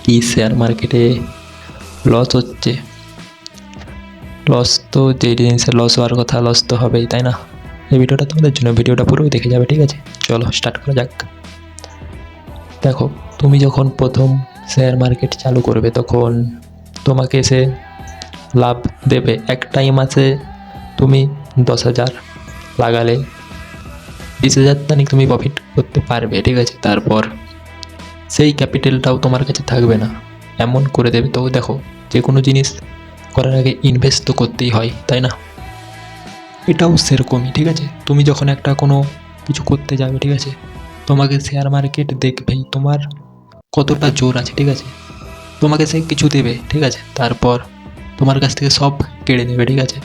কি শেয়ার মার্কেটে লস হচ্ছে। লস তো যেই জিনিসের লস হওয়ার কথা লস তো হবেই, তাই না? এই ভিডিওটা তোমাদের জন্য, ভিডিওটা পুরোই দেখে যাবে, ঠিক আছে? চলো স্টার্ট করা যাক। দেখো, তুমি যখন প্রথম শেয়ার মার্কেট চালু করবে তখন তোমাকে সে লাভ দেবে। একটাই মাসে তুমি 10,000 লাগালে 20,000 তানিক তুমি প্রফিট করতে পারবে, ঠিক আছে? তারপর সেই ক্যাপিটালটাও তোমার কাছে থাকবে না, এমন করে দেবে। তো দেখো, যে কোনো জিনিস করার আগে ইনভেস্ট তো করতেই হয়, তাই না? এটাও সেরকমই, ঠিক আছে? তুমি যখন একটা কোনো কিছু করতে যাবে, ঠিক আছে, তোমাকে শেয়ার মার্কেট দেখবেই তোমার কতটা জোর আছে, ঠিক আছে? তোমাকে সে কিছু দেবে, ঠিক আছে? তারপর তোমার কাছ থেকে সব কেড়ে নেবে, ঠিক আছে?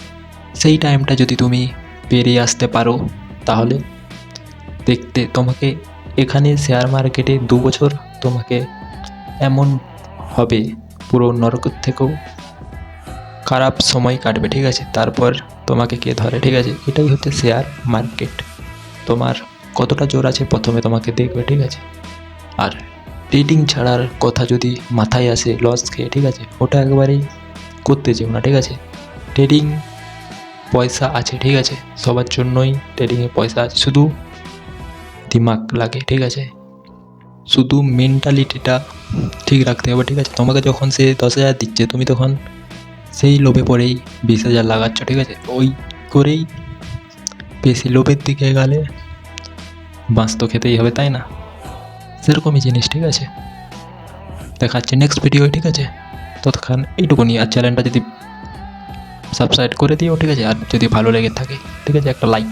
সেই টাইমটা যদি তুমি পেরিয়ে আসতে পারো তাহলে দেখতে তোমাকে এখানে শেয়ার মার্কেটে 2 বছর তোমাকে এমন হবে, পুরো নরকের থেকেও খারাপ সময় কাটবে, ঠিক আছে? তারপর তোমাকে কে ধরে, ঠিক আছে? এটাই হচ্ছে শেয়ার মার্কেট। তোমার কতটা জোর আছে প্রথমে তোমাকে দেখবে, ঠিক আছে? আর ট্রেডিং ছাড়ার কথা যদি মাথায় আসে লস খেয়ে, ঠিক আছে, ওটা একবারেই করতে যেও না, ঠিক আছে? ট্রেডিং পয়সা আছে, ঠিক আছে? সবার জন্যই ট্রেডিংয়ে পয়সা আছে, শুধু দিমাগ লাগে, ঠিক আছে? শুধু মেন্টালিটিটা ঠিক রাখতে হবে, ঠিক আছে? তোমাকে যখন সে 10,000 দিচ্ছে তুমি তখন সেই লোভে পড়েই 20,000 লাগাচ্ছ, ঠিক আছে? ওই করেই বেশি লোভের দিকে গেলে বাঁশ তো খেতেই হবে, তাই না? সেরকমই জিনিস, ঠিক আছে? দেখাচ্ছে নেক্সট ভিডিও, ঠিক আছে? ততক্ষণ এইটুকুনি। আর চ্যানেলটা যদি সাবস্ক্রাইব করে দিও, ঠিক আছে? আর যদি ভালো লেগে থাকে, ঠিক আছে, একটা লাইক।